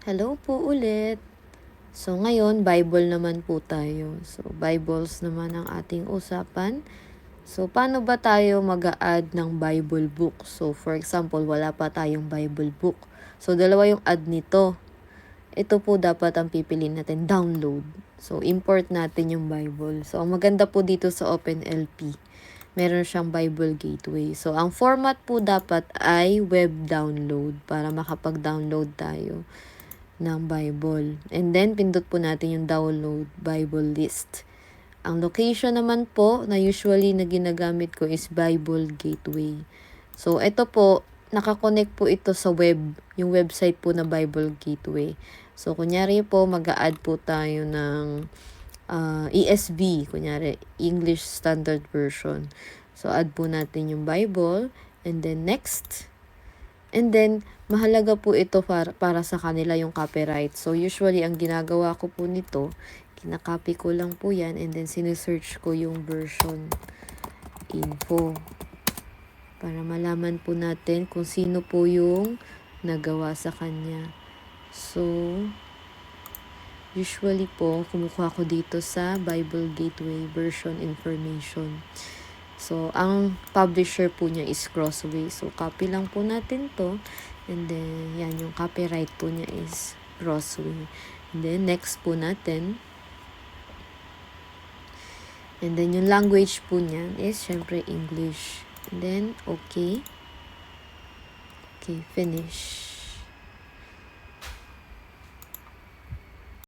Hello po ulit. So ngayon, Bible naman po tayo. So Bibles naman ang ating usapan. So paano ba tayo mag-a-add ng Bible book? So for example, wala pa tayong Bible book. So dalawa yung add nito. Ito po dapat ang pipiliin natin, download. So import natin yung Bible. So ang maganda po dito sa OpenLP, meron siyang Bible Gateway. So ang format po dapat ay web download para makapag-download tayo ng Bible. And then, pindot po natin yung download Bible list. Ang location naman po na usually na ginagamit ko is Bible Gateway. So, ito po, nakakonect po ito sa web, yung website po na Bible Gateway. So, kunyari po, mag-a-add po tayo ng ESV, kunyari, English Standard Version. So, add po natin yung Bible, and then next. And then, mahalaga po ito para sa kanila yung copyright. So, usually, ang ginagawa ko po nito, kinakopy ko lang po yan, and then sinesearch ko yung version info. Para malaman po natin kung sino po yung nagawa sa kanya. So, usually po, kumukuha ko dito sa Bible Gateway version information. So, ang publisher po niya is Crossway. So, copy lang po natin to. And then, yan, yung copyright po niya is Crossway. And then, next po natin. And then, yung language po niya is, syempre, English. And then, okay. Okay, finish.